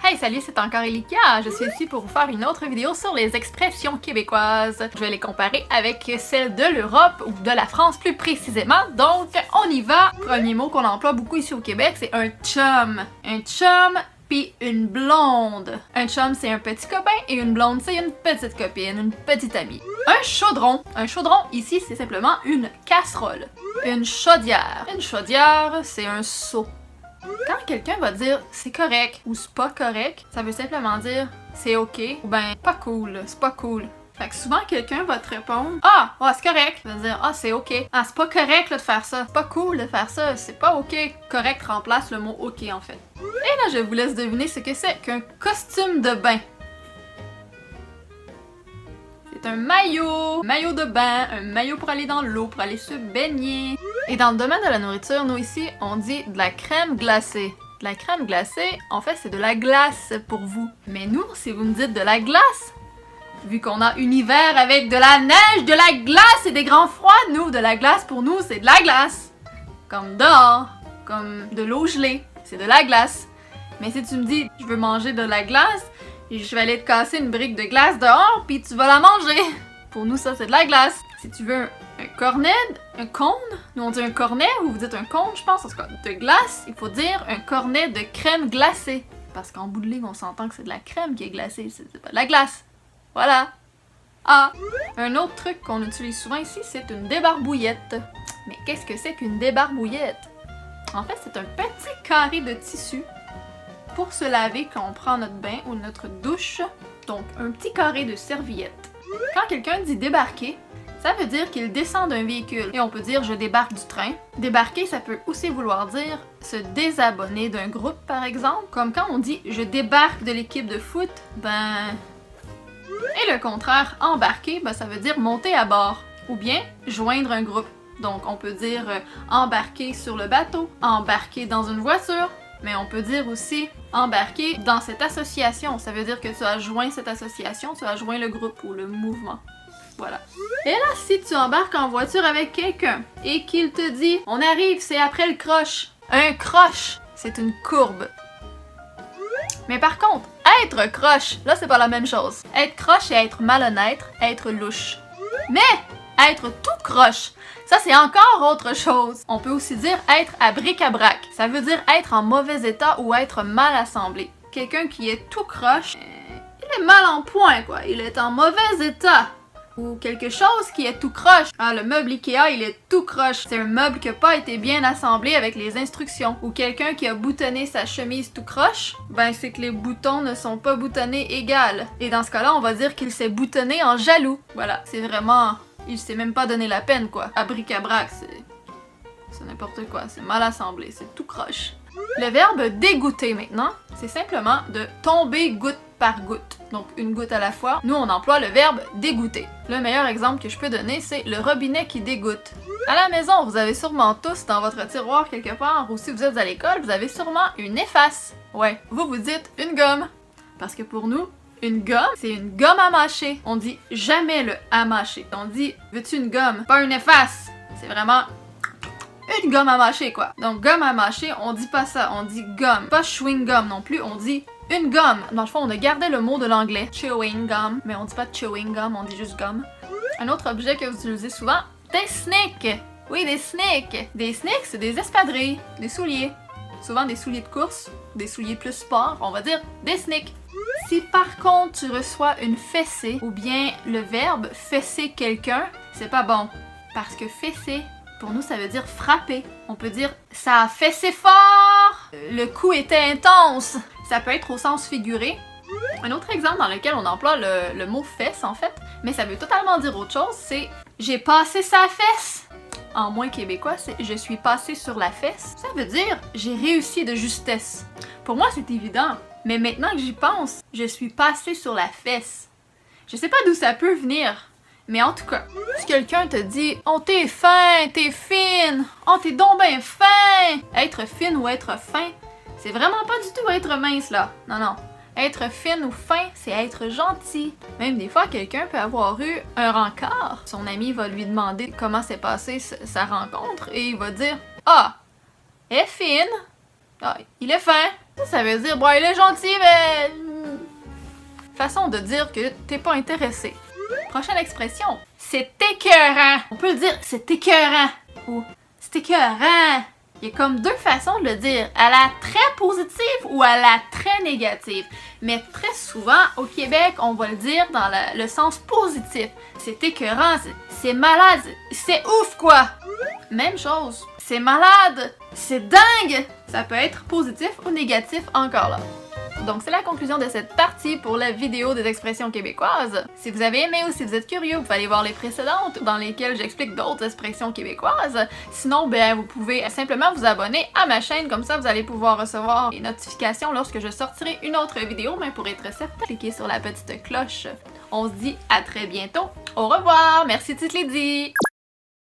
Hey salut, c'est encore Elika. Je suis ici pour vous faire une autre vidéo sur les expressions québécoises. Je vais les comparer avec celles de l'Europe ou de la France plus précisément. Donc on y va. Premier mot qu'on emploie beaucoup ici au Québec, c'est un chum. Un chum puis une blonde. Un chum c'est un petit copain et une blonde c'est une petite copine, une petite amie. Un chaudron. Un chaudron ici c'est simplement une casserole. Une chaudière. Une chaudière c'est un seau. Quand quelqu'un va dire c'est correct ou c'est pas correct, ça veut simplement dire c'est ok ou ben pas cool, c'est pas cool. Fait que souvent quelqu'un va te répondre ah, ouais, c'est correct. Ça veut dire ah, c'est ok. Ah, c'est pas correct là, de faire ça. C'est pas cool de faire ça. C'est pas ok. Correct remplace le mot ok en fait. Et là, je vous laisse deviner ce que c'est qu'un costume de bain. C'est un maillot de bain, un maillot pour aller dans l'eau, pour aller se baigner. Et dans le domaine de la nourriture, nous ici, on dit de la crème glacée. De la crème glacée, en fait, c'est de la glace pour vous. Mais nous, si vous me dites de la glace, vu qu'on a un hiver avec de la neige, de la glace et des grands froids, nous, de la glace pour nous, c'est de la glace. Comme dehors, comme de l'eau gelée, c'est de la glace. Mais si tu me dis, je veux manger de la glace, je vais aller te casser une brique de glace dehors, puis tu vas la manger. Pour nous, ça, c'est de la glace. Si tu veux un cornet, un cône, nous on dit un cornet, ou vous dites un cône, je pense, en tout cas, de glace, il faut dire un cornet de crème glacée. Parce qu'en bout de ligne, on s'entend que c'est de la crème qui est glacée, c'est pas de la glace. Voilà. Ah! Un autre truc qu'on utilise souvent ici, c'est une débarbouillette. Mais qu'est-ce que c'est qu'une débarbouillette? En fait, c'est un petit carré de tissu pour se laver quand on prend notre bain ou notre douche. Donc, un petit carré de serviette. Quand quelqu'un dit débarquer, ça veut dire qu'il descend d'un véhicule. Et on peut dire je débarque du train. Débarquer, ça peut aussi vouloir dire se désabonner d'un groupe, par exemple. Comme quand on dit je débarque de l'équipe de foot, ben... Et le contraire, embarquer, ben ça veut dire monter à bord. Ou bien joindre un groupe. Donc on peut dire embarquer sur le bateau, embarquer dans une voiture. Mais on peut dire aussi embarquer dans cette association. Ça veut dire que tu as joint cette association, tu as joint le groupe ou le mouvement. Voilà. Et là, si tu embarques en voiture avec quelqu'un et qu'il te dit on arrive, c'est après le croche. Un croche, c'est une courbe. Mais par contre, être croche, là c'est pas la même chose. Être croche et être malhonnête, être louche. Mais être tout croche, ça c'est encore autre chose. On peut aussi dire être à bric-à-brac. Ça veut dire être en mauvais état ou être mal assemblé. Quelqu'un qui est tout croche, il est mal en point quoi, il est en mauvais état. Ou quelque chose qui est tout croche. Ah, le meuble Ikea, il est tout croche. C'est un meuble qui n'a pas été bien assemblé avec les instructions. Ou quelqu'un qui a boutonné sa chemise tout croche, ben c'est que les boutons ne sont pas boutonnés égales. Et dans ce cas-là, on va dire qu'il s'est boutonné en jaloux. Voilà, c'est vraiment... Il s'est même pas donné la peine, quoi. À bric-à-brac, c'est n'importe quoi. C'est mal assemblé, c'est tout croche. Le verbe dégoûter maintenant, c'est simplement de tomber goutte par goutte. Donc une goutte à la fois. Nous on emploie le verbe dégoûter. Le meilleur exemple que je peux donner c'est le robinet qui dégoûte. À la maison, vous avez sûrement tous dans votre tiroir quelque part, ou si vous êtes à l'école, vous avez sûrement une efface. Ouais, vous vous dites une gomme. Parce que pour nous, une gomme, c'est une gomme à mâcher. On dit jamais le à mâcher. On dit veux-tu une gomme, pas une efface. C'est vraiment une gomme à mâcher quoi. Donc gomme à mâcher, on dit pas ça, on dit gomme. Pas chewing gum non plus, on dit une gomme. Dans le fond, on a gardé le mot de l'anglais, chewing gum, mais on dit pas chewing gum, on dit juste gomme. Un autre objet que vous utilisez souvent, des sneaks. Oui, des sneaks. Des sneaks, c'est des espadrilles, des souliers. Souvent des souliers de course, des souliers plus sport, on va dire des sneaks. Si par contre tu reçois une fessée, ou bien le verbe fesser quelqu'un, c'est pas bon. Parce que fesser, pour nous, ça veut dire frapper. On peut dire ça a fessé fort, le coup était intense. Ça peut être au sens figuré. Un autre exemple dans lequel on emploie le mot fesse en fait, mais ça veut totalement dire autre chose, c'est j'ai passé sa fesse. En moins québécois, c'est je suis passé sur la fesse. Ça veut dire j'ai réussi de justesse. Pour moi, c'est évident, mais maintenant que j'y pense, je suis passé sur la fesse. Je sais pas d'où ça peut venir. Mais en tout cas, si quelqu'un te dit « Oh, t'es fin, t'es fine, oh, t'es donc ben fin! » Être fine ou être fin, c'est vraiment pas du tout être mince, là. Non, non. Être fine ou fin, c'est être gentil. Même des fois, quelqu'un peut avoir eu un rencard. Son ami va lui demander comment s'est passée sa rencontre et il va dire « Ah, elle est fine. Ah, il est fin. Ça veut dire, bon, il est gentil, mais... Façon de dire que t'es pas intéressé. Prochaine expression, c'est écœurant. On peut le dire, c'est écœurant. Ou c'est écœurant. Il y a comme deux façons de le dire, à la très positive ou à la très négative. Mais très souvent, au Québec, on va le dire dans le sens positif. C'est écœurant, c'est malade, c'est ouf quoi! Même chose, c'est malade, c'est dingue! Ça peut être positif ou négatif encore là. Donc c'est la conclusion de cette partie pour la vidéo des expressions québécoises. Si vous avez aimé ou si vous êtes curieux, vous pouvez aller voir les précédentes dans lesquelles j'explique d'autres expressions québécoises. Sinon, ben vous pouvez simplement vous abonner à ma chaîne, comme ça vous allez pouvoir recevoir les notifications lorsque je sortirai une autre vidéo, mais pour être certain, cliquez sur la petite cloche. On se dit à très bientôt. Au revoir! Merci Tite Lady!